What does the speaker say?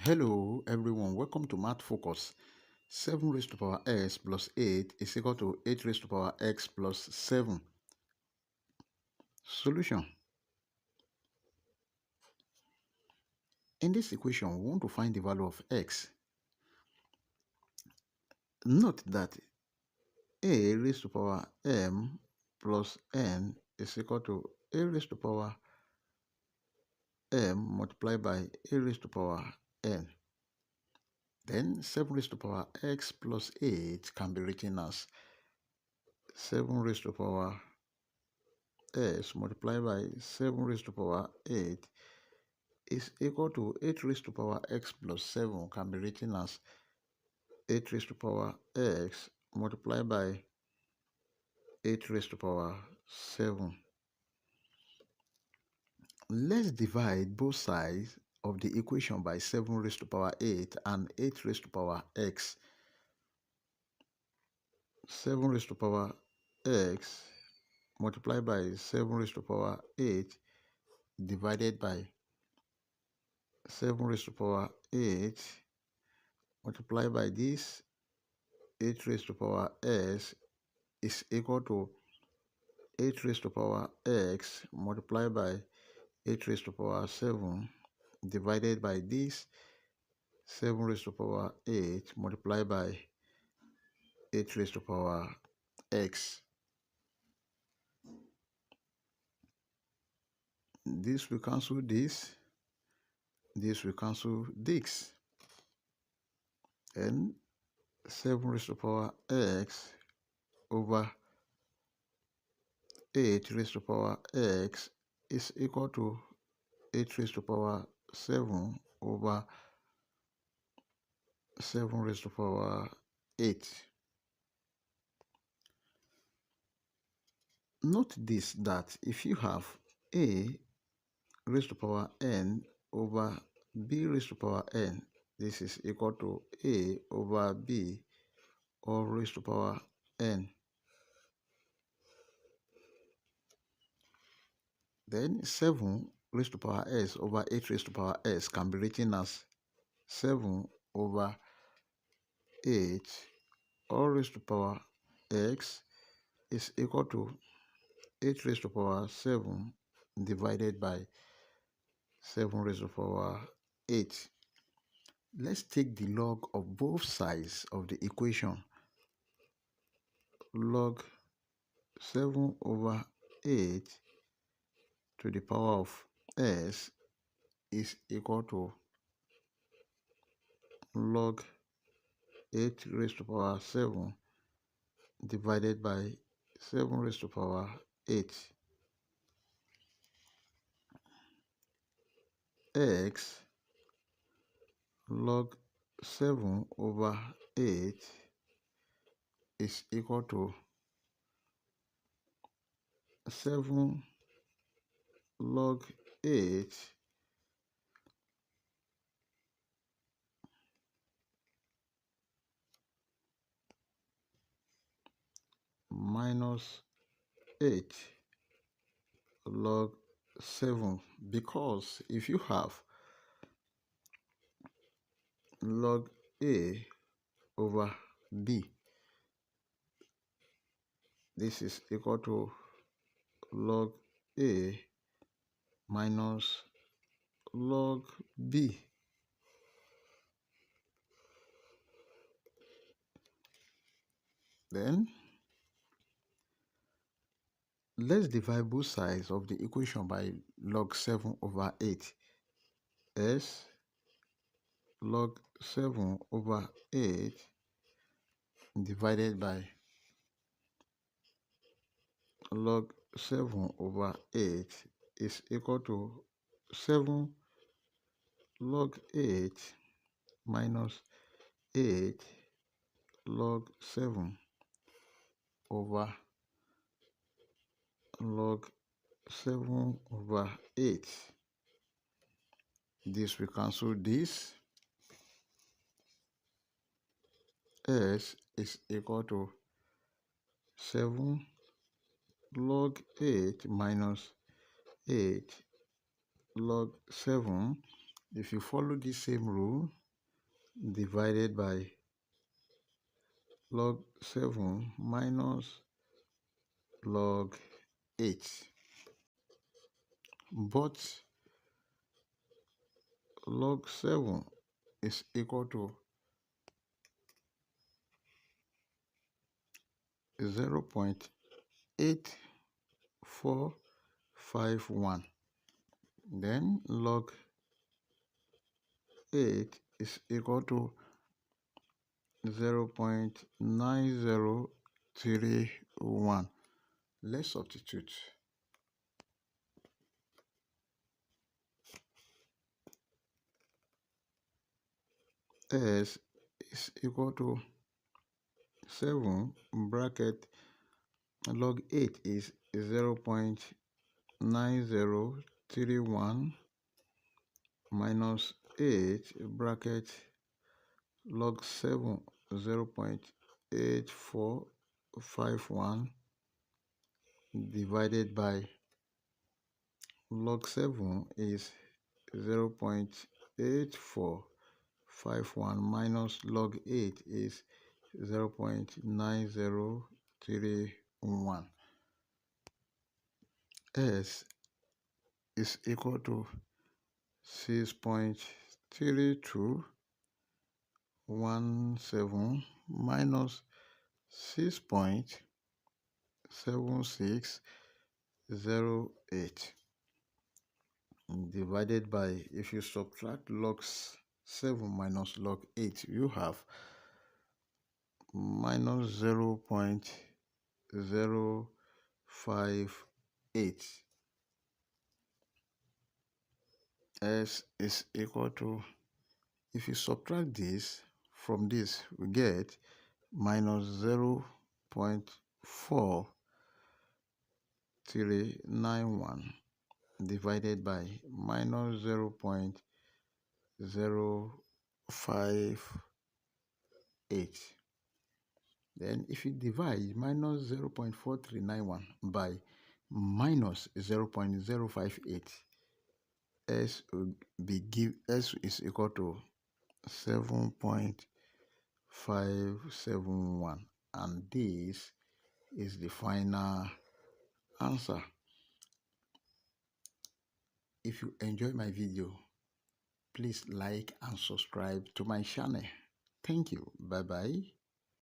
Hello everyone, welcome to Mathsfocus. 7 raised to power s plus 8 is equal to 8 raised to power x plus 7. Solution. In this equation, we want to find the value of x. Note that a raised to power m plus n is equal to a raised to power m multiplied by a raised to power n. Then 7 raised to power x plus 8 can be written as 7 raised to power s multiplied by 7 raised to power 8 is equal to 8 raised to power x plus 7 can be written as 8 raised to power x multiplied by 8 raised to power 7. Let's divide both sides of the equation by 7 raised to power 8 and 8 raised to power x. 7 raised to power x multiplied by 7 raised to power 8 divided by 7 raised to power 8 multiplied by this 8 raised to power s is equal to 8 raised to power x multiplied by 8 raised to power 7 divided by this 7 raised to power 8 multiplied by 8 raised to power x. This will cancel this will cancel this, and 7 raised to power x over 8 raised to power x is equal to 8 raised to power 7 over 7 raised to power 8. Note this, that if you have a raised to power n over b raised to power n, this is equal to a over b all raised to power n. Then 7 raised to power s over 8 raised to power s can be written as 7 over 8 all raised to power x is equal to 8 raised to power 7 divided by 7 raised to power 8. Let's take the log of both sides of the equation. Log 7 over 8 to the power of s is equal to log 8 raised to power 7 divided by 7 raised to power 8. X log 7 over 8 is equal to 7 log 8 minus 8 log 7, because if you have log a over b, this is equal to log a minus log b. Then let's divide both sides of the equation by log 7 over 8. S log 7 over 8 divided by log 7 over 8 is equal to 7 log 8 minus 8 log 7 over log 7 over 8. This will cancel this. S is equal to 7 log 8 minus 8 log 7 If you follow the same rule, divided by log 7 minus log 8. But log 7 is equal to 0.8451. Then log 8 is equal to 0.9031. Let's substitute. S is equal to 7 bracket log 8 is 0.9031 minus 8 bracket log 7 0.8451 divided by log 7 is 0.8451 minus log 8 is 0.9031. S is equal to 6.3217 minus 6.7608 divided by, if you subtract log 7 minus log 8, you have minus 0.058. S is equal to, if you subtract this from this, we get minus 0.4391 divided by minus 0.058. Then if you divide minus 0.4391 by minus 0.058, S is equal to 7.571, and this is the final answer. If you enjoy my video, please like and subscribe to my channel. Thank you. Bye bye.